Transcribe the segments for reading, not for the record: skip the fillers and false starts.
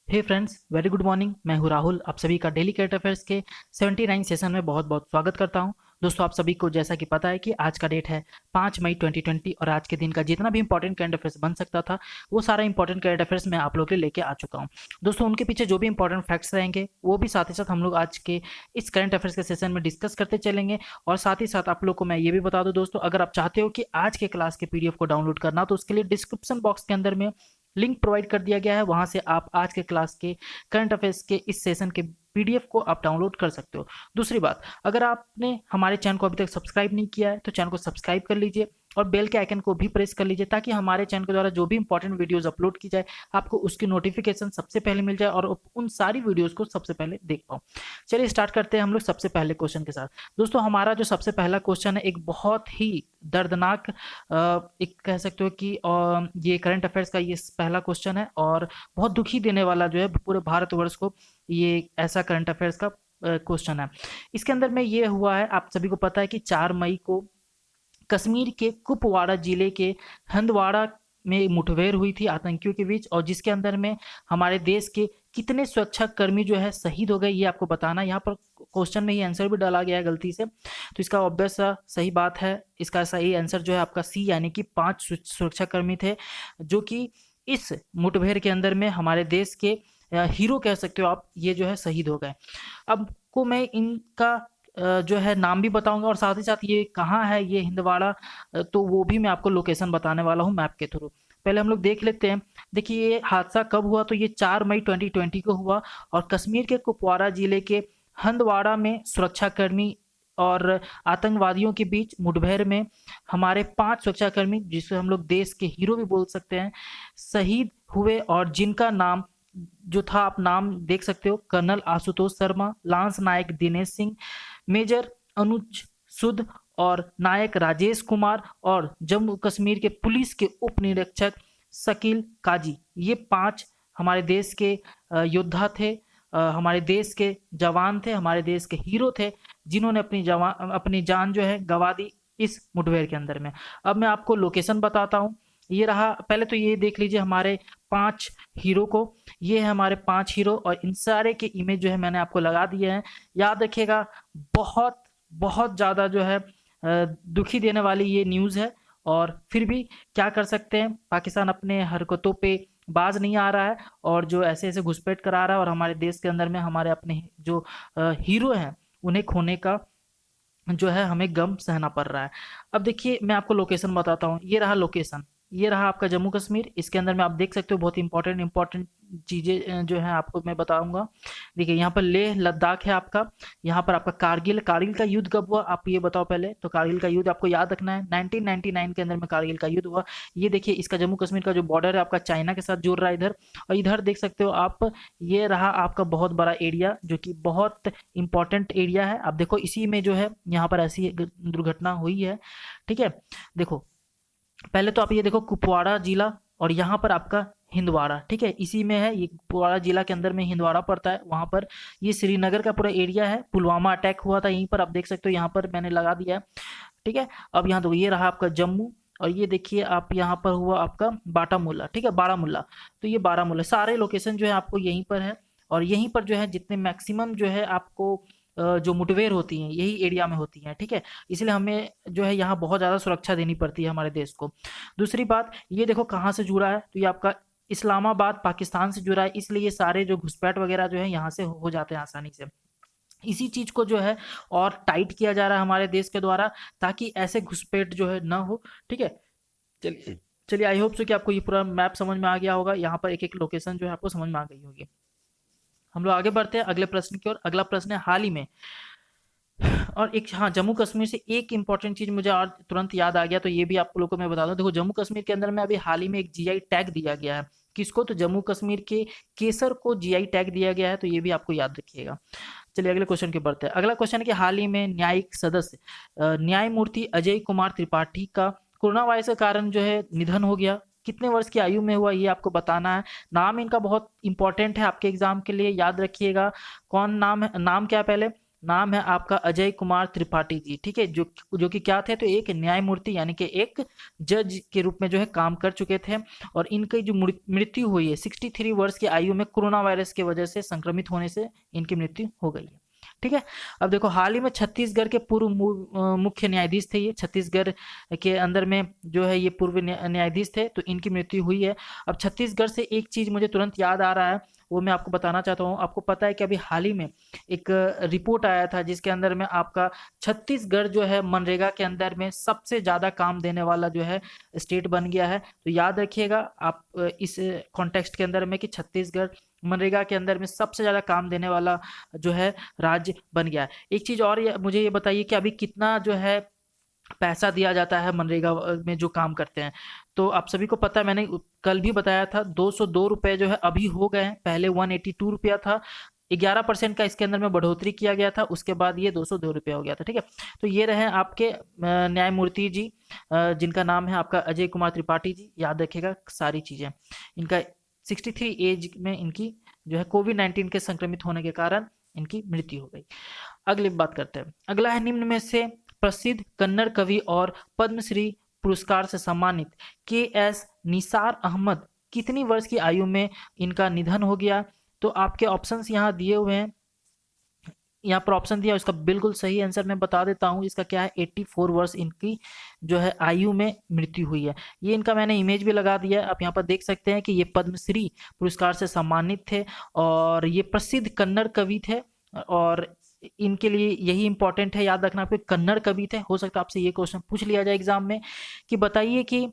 हे friends, very good morning. मैं हूं राहुल। आप सभी का डेली करंट अफेयर्स के 79 सेशन में बहुत बहुत स्वागत करता हूं। दोस्तों, आप सभी को जैसा कि पता है कि आज का डेट है 5 मई 2020 और आज के दिन का जितना भी इंपॉर्टेंट करंट अफेयर्स बन सकता था वो सारा इंपॉर्टेंट करंट अफेयर्स मैं आप लोग के लिए लेके आ चुका हूं। दोस्तों, उनके पीछे जो भी इंपॉर्टेंट फैक्ट्स रहेंगे वो भी साथ ही साथ हम लोग आज के इस करंट अफेयर्स के सेशन में डिस्कस करते चलेंगे। और साथ ही साथ आप लोग को मैं ये भी बता दूं दोस्तों, अगर आप चाहते हो कि आज के क्लास के पीडीएफ को डाउनलोड करना तो उसके लिए डिस्क्रिप्शन बॉक्स के अंदर में लिंक प्रोवाइड कर दिया गया है। वहां से आप आज के क्लास के करंट अफेयर्स के इस सेशन के पीडीएफ को आप डाउनलोड कर सकते हो। दूसरी बात, अगर आपने हमारे चैनल को अभी तक सब्सक्राइब नहीं किया है तो चैनल को सब्सक्राइब कर लीजिए और बेल के आइकन को भी प्रेस कर लीजिए ताकि हमारे चैनल के द्वारा जो भी इंपॉर्टेंट वीडियोस अपलोड की जाए आपको उसकी नोटिफिकेशन सबसे पहले मिल जाए और उन सारी वीडियोस को सबसे पहले देख पाओ। चलिए स्टार्ट करते हैं हम लोग सबसे पहले क्वेश्चन के साथ। दोस्तों, हमारा जो सबसे पहला क्वेश्चन है एक बहुत ही दर्दनाक एक कह सकते हो कि ये करंट अफेयर्स का ये पहला क्वेश्चन है और बहुत दुखी देने वाला जो है पूरे भारतवर्ष को ये ऐसा करंट अफेयर्स का क्वेश्चन है। इसके अंदर में ये हुआ है, आप सभी को पता है कि 4 मई को कश्मीर के कुपवाड़ा जिले के हंदवाड़ा में मुठभेड़ हुई थी आतंकियों के बीच, और जिसके अंदर में हमारे देश के कितने सुरक्षा कर्मी जो है शहीद हो गए ये आपको बताना। यहाँ पर क्वेश्चन में ही आंसर भी डाला गया है गलती से, तो इसका ऑब्वियस सही बात है। इसका सही आंसर जो है आपका सी, यानी कि 5 सुरक्षा कर्मी थे जो कि इस मुठभेड़ के अंदर में हमारे देश के हीरो कह सकते हो आप, ये जो है शहीद हो गए। अब को मैं इनका जो है नाम भी बताऊंगा और साथ ही साथ ये कहाँ है ये हिंदवाड़ा, तो वो भी मैं आपको लोकेशन बताने वाला हूँ मैप के थ्रू। पहले हम लोग देख लेते हैं। देखिए, ये हादसा कब हुआ, तो ये 4 मई 2020 को हुआ और कश्मीर के कुपवाड़ा जिले के हंदवाड़ा में सुरक्षाकर्मी और आतंकवादियों के बीच मुठभेड़ में हमारे 5 सुरक्षाकर्मी, जिसे हम लोग देश के हीरो भी बोल सकते हैं, शहीद हुए। और जिनका नाम जो था, आप नाम देख सकते हो, कर्नल आशुतोष शर्मा, लांस नायक दिनेश सिंह, मेजर अनुज सुद और नायक राजेश कुमार और जम्मू कश्मीर के पुलिस के उप निरीक्षक शकील काजी। ये 5 हमारे देश के योद्धा थे, हमारे देश के जवान थे, हमारे देश के हीरो थे, जिन्होंने अपनी जान जो है गंवा दी इस मुठभेड़ के अंदर में। अब मैं आपको लोकेशन बताता हूँ। ये रहा, पहले तो ये देख लीजिए हमारे 5 हीरो को। ये है हमारे 5 हीरो और इन सारे के इमेज जो है मैंने आपको लगा दिए हैं। याद रखिएगा, बहुत बहुत ज़्यादा जो है दुखी देने वाली ये न्यूज़ है, और फिर भी क्या कर सकते हैं, पाकिस्तान अपने हरकतों पे बाज नहीं आ रहा है और जो ऐसे ऐसे घुसपैठ करा रहा है, और हमारे देश के अंदर में हमारे अपने जो हीरो हैं उन्हें खोने का जो है हमें गम सहना पड़ रहा है। अब देखिए, मैं आपको लोकेशन बताता हूँ। ये रहा लोकेशन, ये रहा आपका जम्मू कश्मीर। इसके अंदर में आप देख सकते हो बहुत इंपॉर्टेंट इंपॉर्टेंट चीज़ें जो है आपको मैं बताऊंगा। देखिए, यहाँ पर लेह लद्दाख है आपका। यहाँ पर आपका कारगिल, कारगिल का युद्ध कब हुआ आप ये बताओ पहले। तो कारगिल का युद्ध आपको याद रखना है, 1999 के अंदर में कारगिल का युद्ध हुआ। ये देखिए, इसका जम्मू कश्मीर का जो बॉर्डर है आपका चाइना के साथ जुड़ रहा है इधर। और इधर देख सकते हो आप, ये रहा आपका बहुत बड़ा एरिया जो कि बहुत इंपॉर्टेंट एरिया है। आप देखो, इसी में जो है यहाँ पर ऐसी दुर्घटना हुई है। ठीक है, देखो पहले तो आप ये देखो कुपवाड़ा जिला, और यहाँ पर आपका हिंदवाड़ा। ठीक है, इसी में है, ये कुपवाड़ा जिला के अंदर में हिंदवाड़ा पड़ता है। वहाँ पर ये श्रीनगर का पूरा एरिया है। पुलवामा अटैक हुआ था यहीं पर, आप देख सकते हो, यहाँ पर मैंने लगा दिया है। ठीक है, अब यहाँ तो ये रहा आपका जम्मू, और ये देखिए आप यहाँ पर हुआ आपका बाटामुल्ला। ठीक है, बारामुल्ला। तो ये बारामुल्ला, सारे लोकेशन जो है आपको यहीं पर है। और यहीं पर जो है जितने मैक्सिमम जो है आपको जो मुठभेड़ होती हैं यही एरिया में होती हैं। ठीक है, इसलिए हमें जो है यहाँ बहुत ज़्यादा सुरक्षा देनी पड़ती है हमारे देश को। दूसरी बात, ये देखो कहाँ से जुड़ा है, तो ये आपका इस्लामाबाद पाकिस्तान से जुड़ा है, इसलिए ये सारे जो घुसपैठ वगैरह जो है यहाँ से हो जाते हैं आसानी से। इसी चीज को जो है और टाइट किया जा रहा है हमारे देश के द्वारा, ताकि ऐसे घुसपैठ जो है ना हो। ठीक है, चलिए चलिए, आई होप सो कि आपको ये पूरा मैप समझ में आ गया होगा। यहाँ पर एक एक लोकेशन जो है आपको समझ में आ गई होगी। हम लोग आगे बढ़ते हैं अगले प्रश्न की ओर। अगला प्रश्न है हाल ही में, और एक, हाँ, जम्मू कश्मीर से एक इंपॉर्टेंट चीज मुझे और तुरंत याद आ गया, तो ये भी आप लोगों को मैं बता दूं। देखो, जम्मू कश्मीर के अंदर में अभी हाल ही में एक जीआई टैग दिया गया है। किसको, तो जम्मू कश्मीर के केसर को जीआई टैग दिया गया है, तो ये भी आपको याद रखिएगा। चलिए अगले क्वेश्चन की बढ़ते हैं। अगला क्वेश्चन है कि हाल ही में न्यायिक सदस्य न्यायमूर्ति अजय कुमार त्रिपाठी का कोरोना वायरस के कारण जो है निधन हो गया। कितने वर्ष की आयु में हुआ ये आपको बताना है। नाम इनका बहुत इंपॉर्टेंट है आपके एग्जाम के लिए, याद रखिएगा। कौन नाम है, नाम क्या है पहले, नाम है आपका अजय कुमार त्रिपाठी जी, ठीक है, जो कि क्या थे, तो एक न्यायमूर्ति यानी कि एक जज के रूप में जो है काम कर चुके थे। और इनकी जो मृत्यु हुई है 63 वर्ष की आयु में कोरोना वायरस की वजह से संक्रमित होने से इनकी मृत्यु हो गई है। ठीक है। अब देखो, हाल ही में छत्तीसगढ़ के पूर्व मुख्य न्यायाधीश थे ये, छत्तीसगढ़ के अंदर में जो है ये पूर्व न्यायाधीश थे, तो इनकी मृत्यु हुई है। अब छत्तीसगढ़ से एक चीज मुझे तुरंत याद आ रहा है, वो मैं आपको बताना चाहता हूँ। आपको पता है कि अभी हाल ही में एक रिपोर्ट आया था जिसके अंदर में आपका छत्तीसगढ़ जो है मनरेगा के अंदर में सबसे ज्यादा काम देने वाला जो है स्टेट बन गया है। तो याद रखिएगा आप इस कॉन्टेक्स्ट के अंदर में कि छत्तीसगढ़ मनरेगा के अंदर में सबसे ज्यादा काम देने वाला जो है राज्य बन गया है। एक चीज और मुझे ये बताइए कि अभी कितना जो है पैसा दिया जाता है मनरेगा में जो काम करते हैं। तो आप सभी को पता है, मैंने कल भी बताया था, 202 रुपए जो है अभी हो गए हैं, पहले 182 रुपया था। 11% का इसके अंदर में बढ़ोतरी किया गया था, उसके बाद ये 202 रुपया हो गया था। ठीक है, तो ये रहे आपके न्यायमूर्ति जी, जिनका नाम है आपका अजय कुमार त्रिपाठी जी। याद रखिएगा सारी चीजें। इनका 63 एज में इनकी जो है कोविड-19 के संक्रमित होने के कारण इनकी मृत्यु हो गई। अगली बात करते हैं। अगला है, निम्न में से प्रसिद्ध कन्नड़ कवि और पद्मश्री पुरस्कार से सम्मानित के.एस. निसार अहमद कितनी वर्ष की आयु में इनका निधन हो गया? तो आपके ऑप्शंस यहाँ दिए हुए हैं, यहाँ पर ऑप्शन दिया, इसका बिल्कुल सही आंसर मैं बता देता हूँ। इसका क्या है, 84 वर्ष इनकी जो है आयु में मृत्यु हुई है। ये इनका मैंने इमेज भी लगा दिया है, आप यहाँ पर देख सकते हैं कि ये पद्मश्री पुरस्कार से सम्मानित थे और ये प्रसिद्ध कन्नड़ कवि थे। और इनके लिए यही इंपॉर्टेंट है, याद रखना आपके कन्नड़ कवि थे। हो सकता है आपसे ये क्वेश्चन पूछ लिया जाए एग्जाम में कि बताइए कि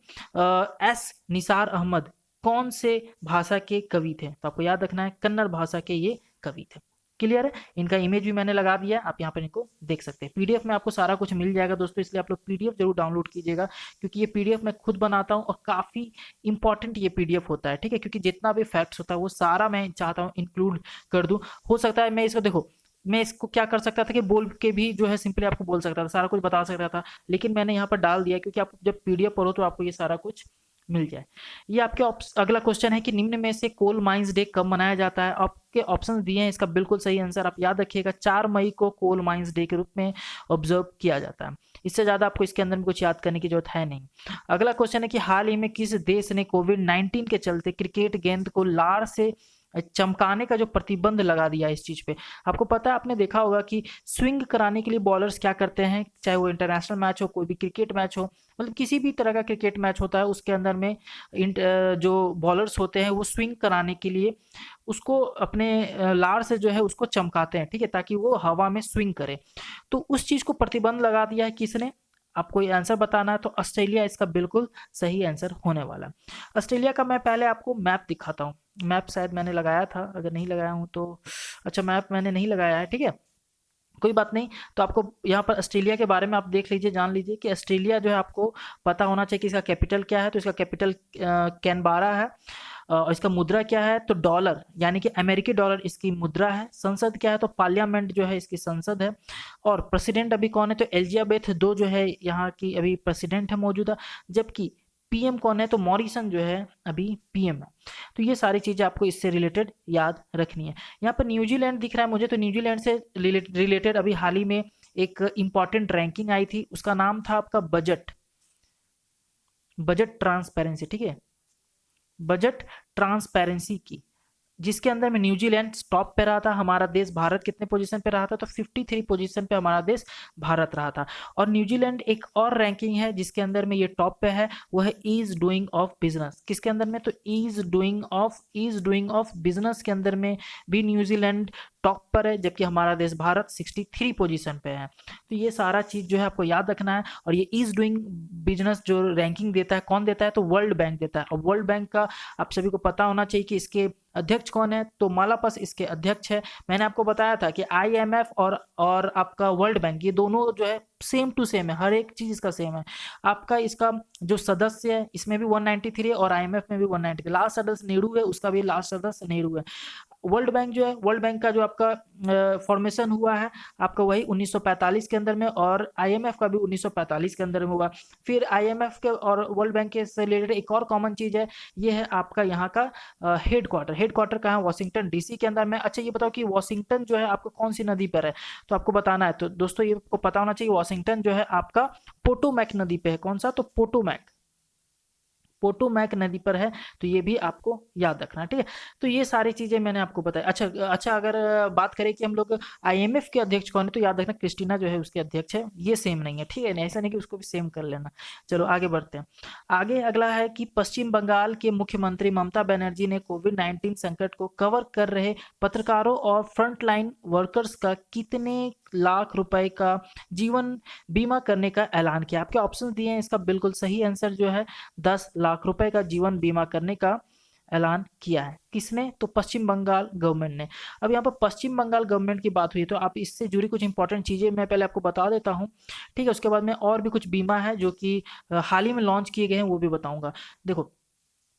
एस निसार अहमद कौन से भाषा के कवि थे? तो आपको याद रखना है कन्नड़ भाषा के ये कवि थे। क्लियर है? इनका इमेज भी मैंने लगा दिया, आप यहाँ पर इनको देख सकते हैं। पीडीएफ में आपको सारा कुछ मिल जाएगा दोस्तों, इसलिए आप लोग पीडीएफ जरूर डाउनलोड कीजिएगा, क्योंकि ये पीडीएफ मैं खुद बनाता हूँ और काफी इंपॉर्टेंट ये पीडीएफ होता है। ठीक है, क्योंकि जितना भी फैक्ट्स होता है वो सारा मैं चाहता हूँ इंक्लूड कर दूं। हो सकता है मैं इसको, देखो मैं इसको क्या कर सकता था कि बोल के भी जो है सिंपली आपको बोल सकता था, सारा कुछ बता सकता था, लेकिन मैंने यहाँ पर डाल दिया क्योंकि आप जब पीडीएफ पढ़ो तो आपको ये सारा कुछ मिल जाए। ये आपके अगला क्वेश्चन है कि निम्न में से कोल माइंस डे कब मनाया जाता है? आपके ऑप्शन दिए हैं, इसका बिल्कुल सही आंसर आप याद रखिएगा, 4 मई को कोल माइंस डे के रूप में ऑब्जर्व किया जाता है। इससे ज्यादा आपको इसके अंदर में कुछ याद करने की जरूरत है नहीं। अगला क्वेश्चन है कि हाल ही में किस देश ने कोविड-19 के चलते क्रिकेट गेंद को लार से चमकाने का जो प्रतिबंध लगा दिया है इस चीज पे? आपको पता है, आपने देखा होगा कि स्विंग कराने के लिए बॉलर्स क्या करते हैं, चाहे वो इंटरनेशनल मैच हो, कोई भी क्रिकेट मैच हो, मतलब किसी भी तरह का क्रिकेट मैच होता है, उसके अंदर में जो बॉलर्स होते हैं वो स्विंग कराने के लिए उसको अपने लार से जो है उसको चमकाते हैं, ठीक है, ताकि वो हवा में स्विंग करे। तो उस चीज को प्रतिबंध लगा दिया है किसने? आपको ये आंसर बताना है, तो ऑस्ट्रेलिया इसका बिल्कुल सही आंसर होने वाला है। ऑस्ट्रेलिया का मैं पहले आपको मैप दिखाता हूँ। मैप शायद मैंने लगाया था, अगर नहीं लगाया हूँ तो अच्छा, मैप मैंने नहीं लगाया है, ठीक है, कोई बात नहीं। तो आपको यहाँ पर ऑस्ट्रेलिया के बारे में आप देख लीजिए, जान लीजिए कि ऑस्ट्रेलिया जो है आपको पता होना चाहिए कि इसका कैपिटल क्या है। तो इसका कैपिटल कैनबारा है। और इसका मुद्रा क्या है? तो डॉलर, यानी कि अमेरिकी डॉलर इसकी मुद्रा है। संसद क्या है? तो पार्लियामेंट जो है इसकी संसद है। और प्रेसिडेंट अभी कौन है? तो एलिजाबेथ दो जो है यहाँ की अभी प्रेसिडेंट है मौजूदा। जबकि पीएम कौन है? तो मॉरिसन जो है अभी पीएम है। तो ये सारी चीजें आपको इससे रिलेटेड याद रखनी है। यहाँ पर न्यूजीलैंड दिख रहा है मुझे, तो न्यूजीलैंड से रिलेटेड अभी हाल ही में एक इंपॉर्टेंट रैंकिंग आई थी, उसका नाम था आपका बजट ट्रांसपेरेंसी, ठीक है, बजट ट्रांसपेरेंसी की, जिसके अंदर में न्यूजीलैंड टॉप पे रहा था। हमारा देश भारत कितने पोजीशन पे रहा था? तो 53 पोजीशन पे हमारा देश भारत रहा था। और न्यूजीलैंड एक और रैंकिंग है जिसके अंदर में ये टॉप पे है, वो है ईज डूइंग ऑफ बिजनेस। किसके अंदर में? तो ईज डूइंग ऑफ बिजनेस के अंदर में भी न्यूजीलैंड टॉप पर है, जबकि हमारा देश भारत 63 पोजीशन पे है। तो ये सारा चीज जो है आपको याद रखना है। और ये ईज डूइंग बिजनेस जो रैंकिंग देता है, कौन देता है? तो वर्ल्ड बैंक देता है। और वर्ल्ड बैंक का आप सभी को पता होना चाहिए कि इसके अध्यक्ष कौन है? तो मालापस इसके अध्यक्ष है। मैंने आपको बताया था कि आईएमएफ और आपका वर्ल्ड बैंक, ये दोनों जो है सेम टू सेम है, हर एक चीज इसका सेम है। आपका इसका जो सदस्य है इसमें भी 193 है और आईएमएफ में भी 193। लास्ट सदस्य नेहरू है, उसका भी लास्ट सदस्य नेहरू है। वर्ल्ड बैंक जो है, वर्ल्ड बैंक का जो आपका फॉर्मेशन हुआ है आपका वही 1945 के अंदर में, और आईएमएफ का भी 1945 के अंदर में हुआ। फिर आईएमएफ के और वर्ल्ड बैंक के से रिलेटेड एक और कॉमन चीज़ है, ये है आपका यहाँ का हेड क्वार्टर कहाँ है, वॉशिंगटन डीसी के अंदर में। अच्छा ये बताओ कि वॉशिंगटन जो है आपको कौन सी नदी पर है, तो आपको बताना है। तो दोस्तों ये आपको पता होना चाहिए, वॉशिंगटन जो है आपका पोटोमैक नदी पे है। कौन सा, तो पोटोमैक नदी पर है, तो ये भी आपको याद रखना है, ठीक है। तो ये सारी चीजें मैंने आपको बताया। अच्छा अगर बात करें कि हम लोग आईएमएफ के अध्यक्ष कौन है, तो याद रखना क्रिस्टीना जो है उसके अध्यक्ष है, ये सेम नहीं है, ठीक है ना, ऐसा नहीं कि उसको भी सेम कर लेना। चलो आगे बढ़ते हैं। आगे अगला है कि पश्चिम बंगाल के मुख्यमंत्री ममता बनर्जी ने कोविड-19 संकट को कवर कर रहे पत्रकारों और फ्रंटलाइन वर्कर्स का कितने लाख रुपए का जीवन बीमा करने का ऐलान किया। आपके ऑप्शन दिए हैं, इसका बिल्कुल सही आंसर जो है 10 लाख रुपए का जीवन बीमा करने का ऐलान किया है। किसने, तो पश्चिम बंगाल गवर्नमेंट ने। अब यहाँ पर पश्चिम बंगाल गवर्नमेंट की बात हुई तो आप इससे जुड़ी कुछ इंपॉर्टेंट चीज़ें मैं पहले आपको बता देता हूँ, ठीक है। उसके बाद में और भी कुछ बीमा है जो कि हाल ही में लॉन्च किए गए हैं, वो भी बताऊंगा। देखो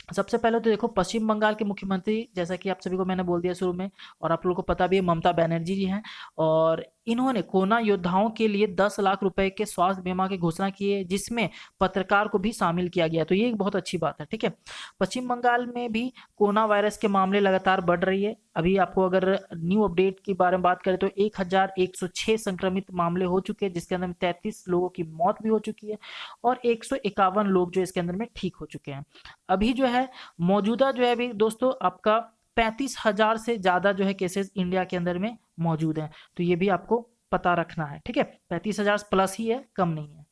सबसे पहले तो देखो पश्चिम बंगाल के मुख्यमंत्री, जैसा कि आप सभी को मैंने बोल दिया शुरू में और आप लोगों को पता भी है, ममता बनर्जी जी हैं, और इन्होंने कोरोना योद्धाओं के लिए 10 लाख रुपए के स्वास्थ्य बीमा की घोषणा की है, जिसमें पत्रकार को भी शामिल किया गया। तो ये एक बहुत अच्छी बात है, ठीक है। पश्चिम बंगाल में भी कोरोना वायरस के मामले लगातार बढ़ रही है। अभी आपको अगर न्यू अपडेट के बारे में बात करें तो 1106 संक्रमित मामले हो चुके हैं, जिसके अंदर में 33 लोगों की मौत भी हो चुकी है और 151 लोग जो इसके अंदर में ठीक हो चुके हैं। अभी जो है मौजूदा जो है अभी दोस्तों आपका 35,000 से ज़्यादा जो है केसेस इंडिया के अंदर में मौजूद हैं। तो ये भी आपको पता रखना है, ठीक है। 35,000 प्लस ही है, कम नहीं है,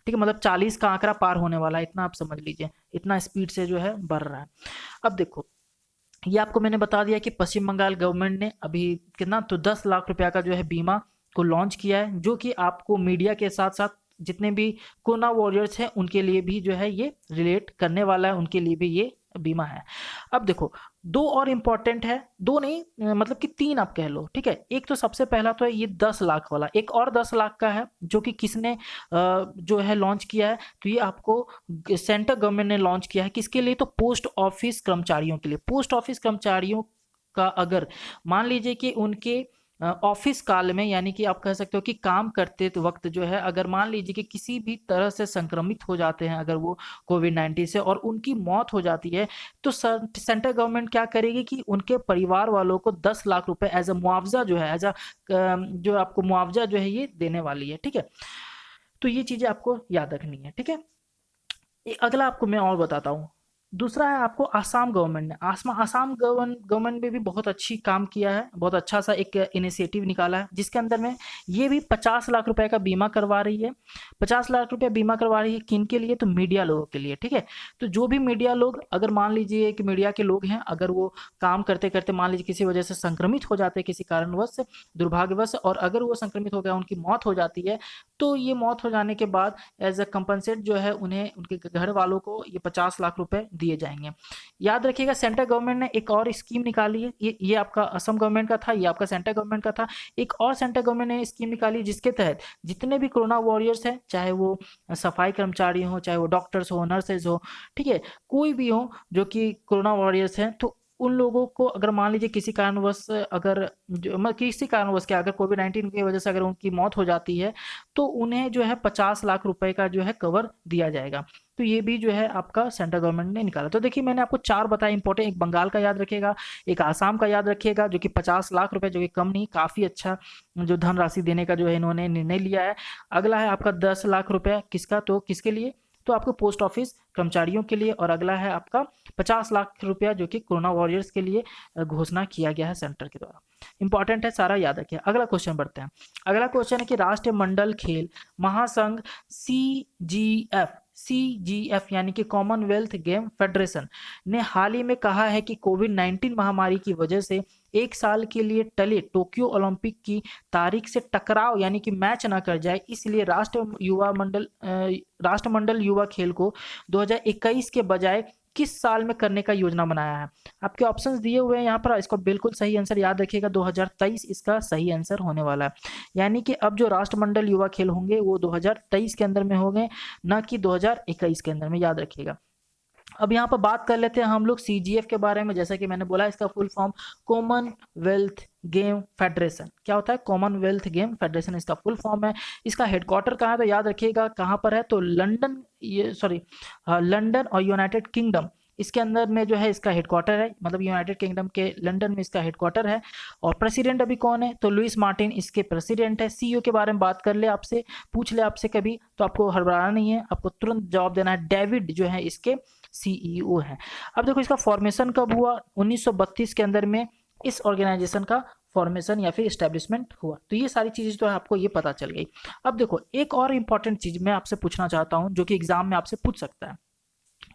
ठीक है। मतलब 40 का आंकड़ा पार होने वाला है, इतना आप समझ लीजिए, इतना स्पीड से जो है बढ़ रहा है। अब देखो ये आपको मैंने बता दिया कि पश्चिम बंगाल गवर्नमेंट ने अभी कितना, तो 10 लाख रुपया का जो है बीमा को लॉन्च किया है, जो कि आपको मीडिया के साथ साथ जितने भी कोरोना वॉरियर्स हैं उनके लिए भी जो है ये रिलेट करने वाला है, उनके लिए भी ये बीमा है। अब देखो दो और इम्पॉर्टेंट है, दो नहीं मतलब कि तीन आप कह लो, ठीक है। एक तो सबसे पहला तो है ये 10 लाख वाला, एक और 10 लाख का है जो कि किसने जो है लॉन्च किया है, तो ये आपको सेंट्रल गवर्नमेंट ने लॉन्च किया है। किसके लिए, तो पोस्ट ऑफिस कर्मचारियों के लिए। पोस्ट ऑफिस कर्मचारियों का अगर मान लीजिए कि उनके ऑफिस काल में, यानी कि आप कह सकते हो कि काम करते वक्त जो है, अगर मान लीजिए कि किसी भी तरह से संक्रमित हो जाते हैं अगर वो कोविड-19 से और उनकी मौत हो जाती है, तो सेंट्रल गवर्नमेंट क्या करेगी कि उनके परिवार वालों को 10 लाख रुपए एज अ मुआवजा जो है, एज अ जो आपको मुआवजा जो है ये देने वाली है, ठीक है। तो ये चीज़ें आपको याद रखनी है, ठीक है। अगला आपको मैं और बताता हूँ। दूसरा है आपको आसाम गवर्नमेंट ने, आसाम गवर्नमेंट में भी बहुत अच्छी काम किया है, बहुत अच्छा सा एक इनिशिएटिव निकाला है, जिसके अंदर में ये भी 50 लाख रुपए का बीमा करवा रही है। 50 लाख रुपए बीमा करवा रही है किन के लिए, तो मीडिया लोगों के लिए, ठीक है। तो जो भी मीडिया लोग, अगर मान लीजिए कि मीडिया के लोग हैं, अगर वो काम करते करते मान लीजिए किसी वजह से संक्रमित हो जाते हैं किसी कारणवश, दुर्भाग्यवश, और अगर वो संक्रमित हो गया, उनकी मौत हो जाती है, तो ये मौत हो जाने के बाद एज अ कंपनसेट जो है उन्हें उनके घर वालों को ये 50 लाख रुपए दिए जाएंगे। याद रखिएगा सेंट्रल गवर्नमेंट ने एक और स्कीम निकाली है, ये आपका असम गवर्नमेंट का था, ये आपका सेंट्रल गवर्नमेंट का था। एक और सेंट्रल गवर्नमेंट ने स्कीम निकाली जिसके तहत जितने भी कोरोना वॉरियर्स हैं, चाहे वो सफाई कर्मचारी हो, चाहे वो डॉक्टर्स हो, नर्सेज हो, ठीक है, कोई भी हो जो कि कोरोना वॉरियर्स हैं, तो उन लोगों को अगर मान लीजिए किसी कारणवश, अगर किसी कारणवश क्या, अगर कोविड-19 की वजह से अगर उनकी मौत हो जाती है, तो उन्हें जो है 50 लाख रुपए का जो है कवर दिया जाएगा। तो ये भी जो है आपका सेंट्रल गवर्नमेंट ने निकाला। तो देखिए मैंने आपको 4 बताए इंपॉर्टेंट, एक बंगाल का याद रखिएगा, एक आसाम का याद रखिएगा जो कि 50 लाख रुपए, जो कि कम नहीं, काफ़ी अच्छा जो धनराशि देने का जो है इन्होंने निर्णय लिया है। अगला है आपका 10 लाख रुपए, किसका, तो किसके लिए, तो आपको पोस्ट ऑफिस कर्मचारियों के लिए। और अगला है आपका 50 लाख रुपया जो कि कोरोना वॉरियर्स के लिए घोषणा किया गया है सेंटर के द्वारा। इंपॉर्टेंट है, सारा याद रखिए। अगला क्वेश्चन बढ़ते हैं। अगला क्वेश्चन है कि राष्ट्रीय मंडल खेल महासंघ सीजीएफ यानी कि कॉमनवेल्थ गेम फेडरेशन ने हाल ही में कहा है कि कोविड-19 महामारी की वजह से एक साल के लिए टले टोक्यो ओलंपिक की तारीख से टकराव यानी कि मैच ना कर जाए, इसलिए राष्ट्रमंडल युवा खेल को 2021 के बजाय किस साल में करने का योजना बनाया है। आपके ऑप्शंस दिए हुए हैं यहाँ पर, इसको बिल्कुल सही आंसर याद रखिएगा, 2023 इसका सही आंसर होने वाला है। यानी कि अब जो राष्ट्रमंडल युवा खेल होंगे वो 2023 के अंदर में होंगे, ना कि 2021 के अंदर में, याद रखिएगा। अब यहाँ पर बात कर लेते हैं हम लोग CGF के बारे में। जैसा कि मैंने बोला, इसका full form Commonwealth game federation. क्या होता है? कॉमनवेल्थ गेम फेडरेशन इसका फुल फॉर्म है। इसका हेडक्वार्टर कहाँ है? तो याद रखिएगा कहाँ पर है, तो लंदन, ये सॉरी लंदन और यूनाइटेड किंगडम, इसके अंदर में जो है इसका हेडक्वार्टर है, मतलब यूनाइटेड किंगडम के लंदन में इसका हेडक्वार्टर है। और प्रेसिडेंट अभी कौन है? तो लुइस मार्टिन इसके प्रेसिडेंट है। CEO के बारे में बात कर ले आपसे, पूछ ले आपसे कभी, तो आपको हड़बड़ाना नहीं है, आपको तुरंत जवाब देना है। डेविड जो है इसके CEO है। अब देखो इसका फॉर्मेशन कब हुआ? 1932 के अंदर में इस ऑर्गेनाइजेशन का फॉर्मेशन या फिर इस्टेब्लिशमेंट हुआ। तो ये सारी चीजें तो आपको ये पता चल गई। अब देखो एक और इंपॉर्टेंट चीज मैं आपसे पूछना चाहता हूं, जो कि एग्जाम में आपसे पूछ सकता है।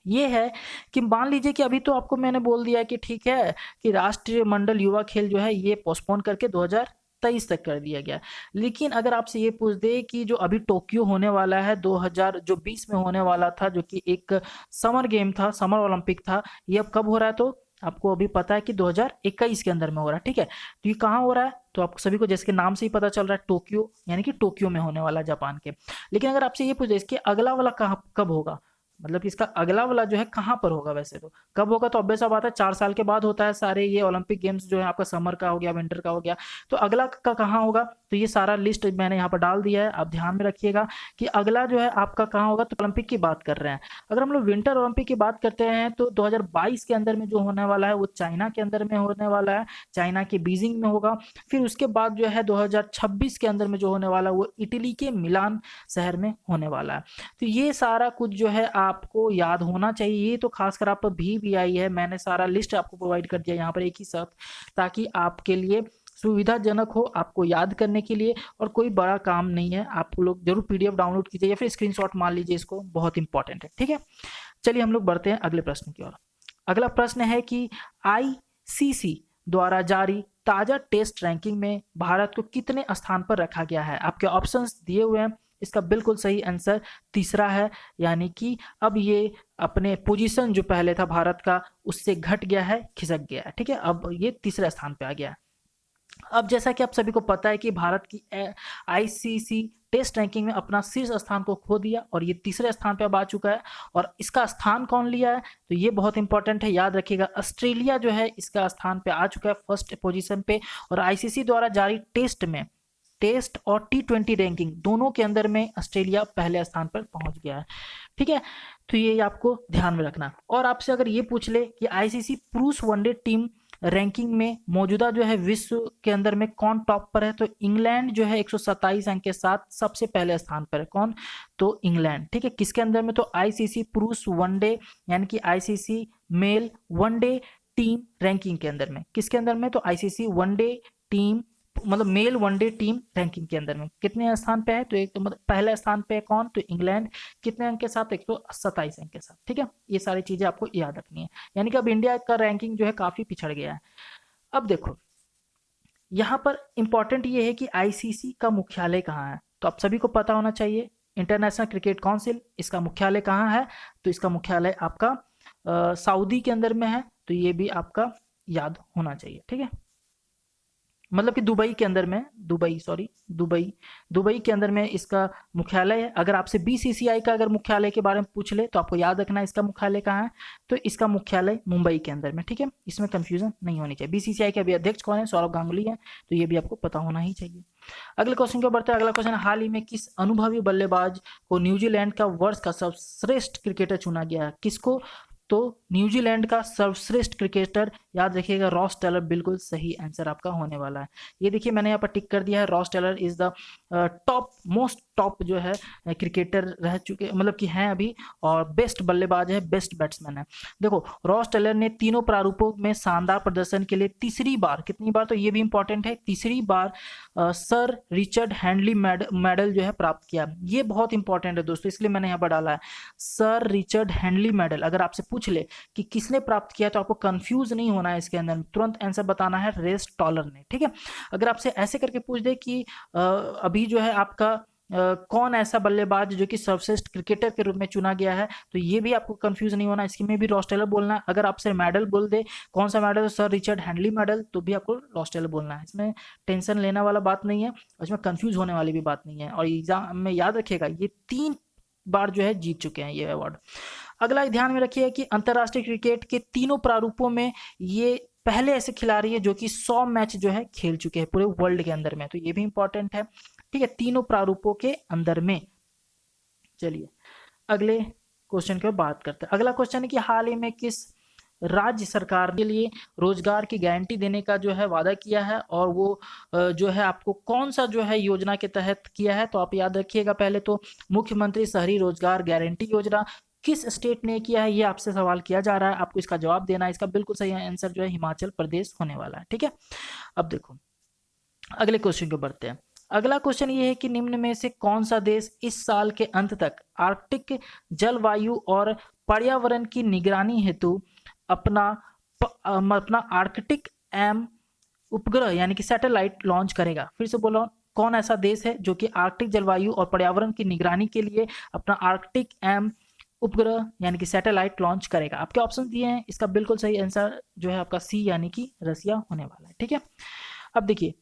ये है कि मान लीजिए कि अभी तो आपको मैंने बोल दिया कि ठीक है कि राष्ट्रीय मंडल युवा खेल जो है ये पोस्टपोन करके 2023 तक कर दिया गया। लेकिन अगर आपसे ये पूछ दे कि जो अभी टोक्यो होने वाला है 2020 में होने वाला था, जो कि एक समर गेम था, समर ओलंपिक था, ये अब कब हो रहा है? तो आपको अभी पता है कि 2021 के अंदर में हो रहा है। ठीक है, तो ये कहाँ हो रहा है? तो आप सभी को जैसे कि नाम से ही पता चल रहा है, टोक्यो, यानी कि टोक्यो में होने वाला है, जापान के। लेकिन अगर आपसे ये पूछ दे इसके अगला वाला कहाँ कब होगा, मतलब कि इसका अगला वाला जो है कहाँ पर होगा, वैसे तो कब होगा? तो ऑब्वियस सा बात है 4 साल के बाद होता है सारे ये ओलंपिक गेम्स जो है आपका, समर का हो गया, विंटर का हो गया। तो अगला का कहाँ होगा? तो ये सारा लिस्ट मैंने यहाँ पर डाल दिया है, आप ध्यान में रखिएगा कि अगला जो है आपका कहाँ होगा। तो ओलंपिक की बात कर रहे हैं। अगर हम लोग विंटर ओलंपिक की बात करते हैं तो 2022 के अंदर में जो होने वाला है वो चाइना के अंदर में होने वाला है, चाइना के बीजिंग में होगा। फिर उसके बाद जो है 2026 के अंदर में जो होने वाला है वो इटली के मिलान शहर में होने वाला है। तो ये सारा कुछ जो है आपको याद होना चाहिए। ये तो खासकर आप भी आई है, मैंने सारा लिस्ट आपको प्रोवाइड कर दिया यहाँ पर एक ही साथ, ताकि आपके लिए सुविधाजनक हो आपको याद करने के लिए, और कोई बड़ा काम नहीं है। आप लोग जरूर PDF डाउनलोड कीजिए या फिर स्क्रीनशॉट मान लीजिए, इसको बहुत इंपॉर्टेंट है। ठीक है, चलिए हम लोग बढ़ते हैं अगले प्रश्न की ओर। अगला प्रश्न है कि ICC द्वारा जारी ताजा टेस्ट रैंकिंग में भारत को कितने स्थान पर रखा गया है? आपके ऑप्शंस दिए हुए हैं। इसका बिल्कुल सही आंसर तीसरा है, यानी कि अब ये अपने पोजीशन जो पहले था भारत का उससे घट गया है, खिसक गया है। ठीक है, अब ये तीसरे स्थान पे आ गया है। अब जैसा कि आप सभी को पता है कि भारत की ICC टेस्ट रैंकिंग में अपना शीर्ष स्थान को खो दिया और ये तीसरे स्थान पे अब आ चुका है। और इसका स्थान कौन लिया है? तो ये बहुत इंपॉर्टेंट है, याद रखिएगा। ऑस्ट्रेलिया जो है इसका स्थान पे आ चुका है, फर्स्ट पोजीशन पे। और ICC द्वारा जारी टेस्ट में, टेस्ट और T20 रैंकिंग दोनों के अंदर में ऑस्ट्रेलिया पहले स्थान पर पहुंच गया है। ठीक है, तो ये आपको ध्यान में रखना। और आपसे अगर ये पूछ ले कि ICC पुरुष वनडे टीम रैंकिंग में मौजूदा जो है विश्व के अंदर में कौन टॉप पर है, तो इंग्लैंड जो है 127 अंक के साथ सबसे पहले स्थान पर है। कौन? तो इंग्लैंड। ठीक है, किसके अंदर में? तो ICC पुरुष वनडे, यानी कि ICC male one day team ranking के अंदर में। किसके अंदर में? तो ICC वनडे टीम, मतलब मेल वनडे टीम रैंकिंग के अंदर में कितने स्थान पे है? तो एक तो मतलब पहले स्थान पे है कौन? तो इंग्लैंड। कितने अंक के साथ? 127 अंक के साथ। ठीक है, ये सारी चीजें आपको याद रखनी है। यानी कि अब इंडिया का रैंकिंग जो है काफी पिछड़ गया है। अब देखो यहाँ पर इंपॉर्टेंट ये है कि ICC का मुख्यालय कहाँ है? तो आप सभी को पता होना चाहिए, इंटरनेशनल क्रिकेट काउंसिल, इसका मुख्यालय कहाँ है? तो इसका मुख्यालय आपका सऊदी के अंदर में है। तो ये भी आपका याद होना चाहिए। ठीक है, मतलब कि दुबई के अंदर में, दुबई के अंदर में इसका मुख्यालय है। अगर आपसे BCCI का अगर मुख्यालय के बारे में पूछ ले तो आपको याद रखना है इसका मुख्यालय कहाँ है। तो इसका मुख्यालय मुंबई के अंदर में। ठीक है, इसमें कंफ्यूजन नहीं होनी चाहिए। BCCI के अभी अध्यक्ष कौन है? सौरभ गांगुली है। तो ये भी आपको पता होना ही चाहिए। अगले क्वेश्चन को बढ़ते हैं। अगला क्वेश्चन, हाल ही में किस अनुभवी बल्लेबाज को न्यूजीलैंड का वर्ष का सर्वश्रेष्ठ क्रिकेटर चुना गया है? किसको? तो न्यूजीलैंड का सर्वश्रेष्ठ क्रिकेटर, याद रखिएगा, रॉस टेलर बिल्कुल सही आंसर आपका होने वाला है। ये देखिए मैंने यहाँ पर टिक कर दिया है, Ross Taylor is the top most top जो है क्रिकेटर रह चुके, मतलब कि हैं अभी, और बेस्ट बल्लेबाज है, बेस्ट बैट्समैन है। देखो रॉस टेलर ने तीनों प्रारूपों में शानदार प्रदर्शन के लिए तीसरी बार, कितनी बार? तो ये भी इंपॉर्टेंट है, तीसरी बार सर रिचर्ड हैंडली मेडल जो है प्राप्त किया। ये बहुत इंपॉर्टेंट है दोस्तों, इसलिए मैंने यहाँ पर डाला है सर रिचर्ड हैंडली मेडल। अगर आपसे पूछ ले कि किसने प्राप्त किया तो आपको कंफ्यूज नहीं होना है, इसके अंदर तुरंत आंसर बताना है, रेस टॉलर ने। ठीक है, अगर आपसे ऐसे करके पूछ दे कि अभी जो है आपका कौन ऐसा बल्लेबाज जो कि सर्वश्रेष्ठ क्रिकेटर के रूप में चुना गया है, तो ये भी आपको कंफ्यूज नहीं होना, इसमें भी रॉस टेलर बोलना है। अगर आपसे मेडल बोल दे कौन सा मेडल, सर रिचर्ड हैंडली मेडल, तो भी आपको रॉस टेलर बोलना है। इसमें टेंशन लेने वाला बात नहीं है, इसमें कंफ्यूज होने वाली भी बात नहीं है। और एग्जाम में याद रखिएगा ये 3 बार जो है जीत चुके हैं ये अवार्ड। अगला ध्यान में रखिए कि अंतर्राष्ट्रीय क्रिकेट के तीनों प्रारूपों में ये पहले ऐसे खिलाड़ी है जो कि 100 मैच जो है खेल चुके हैं पूरे वर्ल्ड के अंदर में, तो ये भी इंपॉर्टेंट है। ठीक है, तीनों प्रारूपों के अंदर में। चलिए अगले क्वेश्चन की बात करते हैं। अगला क्वेश्चन है कि हाल ही में किस राज्य सरकार के लिए रोजगार की गारंटी देने का जो है वादा किया है, और वो जो है आपको कौन सा जो है योजना के तहत किया है, तो आप याद रखिएगा। पहले तो मुख्यमंत्री शहरी रोजगार गारंटी योजना किस स्टेट ने किया है, ये आपसे सवाल किया जा रहा है, आपको इसका जवाब देना है। इसका बिल्कुल सही आंसर जो है हिमाचल प्रदेश होने वाला है। ठीक है, अब देखो अगले क्वेश्चन को बढ़ते हैं। अगला क्वेश्चन ये है कि निम्न में से कौन सा देश इस साल के अंत तक आर्कटिक जलवायु और पर्यावरण की निगरानी हेतु अपना आर्कटिक एम उपग्रह यानी कि सैटेलाइट लॉन्च करेगा। फिर से बोलो, कौन ऐसा देश है जो कि आर्कटिक जलवायु और पर्यावरण की निगरानी के लिए अपना आर्कटिक एम उपग्रह यानी कि सैटेलाइट लॉन्च करेगा। आपके ऑप्शन दिए हैं, इसका बिल्कुल सही आंसर जो है आपका सी यानी कि रसिया होने वाला है। ठीक है, अब देखिए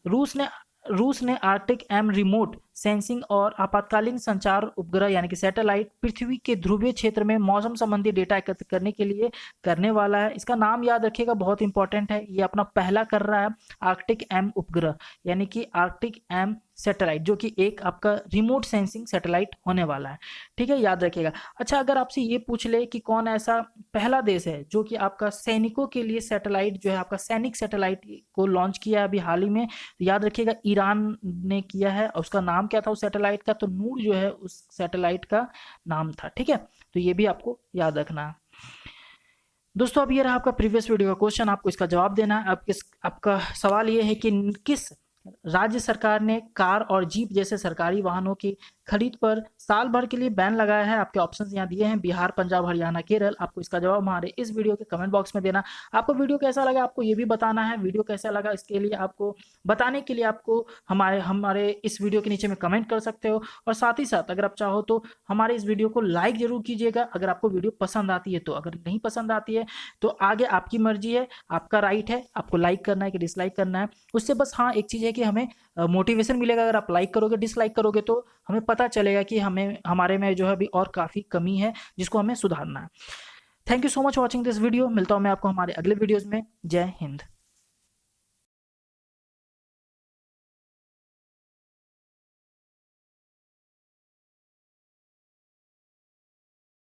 रूस ने आर्कटिक एम रिमोट सेंसिंग और आपातकालीन संचार उपग्रह यानी कि सैटेलाइट पृथ्वी के ध्रुवीय क्षेत्र में मौसम संबंधी डेटा एकत्र करने के लिए करने वाला है। इसका नाम याद रखिएगा, बहुत इंपॉर्टेंट है। ये अपना पहला कर रहा है आर्कटिक एम उपग्रह यानी कि आर्कटिक एम सैटेलाइट, जो कि एक आपका रिमोट सेंसिंग सैटेलाइट होने वाला है। ठीक है, याद रखिएगा। अच्छा, अगर आपसे ये पूछ ले कि कौन ऐसा पहला देश है जो कि आपका सैनिकों के लिए सैटेलाइट जो है आपका सैनिक सैटेलाइट को लॉन्च किया है अभी हाल ही में, तो याद रखिएगा ईरान ने किया है। और उसका नाम क्या था उस सैटेलाइट का, तो नूर जो है उस सैटेलाइट का नाम था। ठीक है, तो ये भी आपको याद रखना है। दोस्तों अब ये रहा आपका प्रीवियस वीडियो का क्वेश्चन, आपको इसका जवाब देना है। आपका सवाल ये है कि किस राज्य सरकार ने कार और जीप जैसे सरकारी वाहनों की खरीद पर साल भर के लिए बैन लगाया है। आपके ऑप्शंस यहाँ दिए हैं, बिहार, पंजाब, हरियाणा, केरल। आपको इसका जवाब हमारे इस वीडियो के कमेंट बॉक्स में देना। आपको वीडियो कैसा लगा आपको ये भी बताना है। वीडियो कैसा लगा इसके लिए आपको बताने के लिए आपको हमारे इस वीडियो के नीचे में कमेंट कर सकते हो। और साथ ही साथ अगर आप चाहो तो हमारे इस वीडियो को लाइक जरूर कीजिएगा अगर आपको वीडियो पसंद आती है तो। अगर नहीं पसंद आती है तो आगे आपकी मर्जी है, आपका राइट है, आपको लाइक करना है कि डिसलाइक करना है। उससे बस हाँ एक चीज़ है कि हमें मोटिवेशन मिलेगा। अगर आप लाइक करोगे डिसलाइक करोगे तो हमें पता चलेगा कि हमारे में जो है अभी और काफ़ी कमी है जिसको हमें सुधारना है। Thank you so much watching this video. मिलता हूँ मैं आपको हमारे अगले वीडियोज़ में। जय हिंद।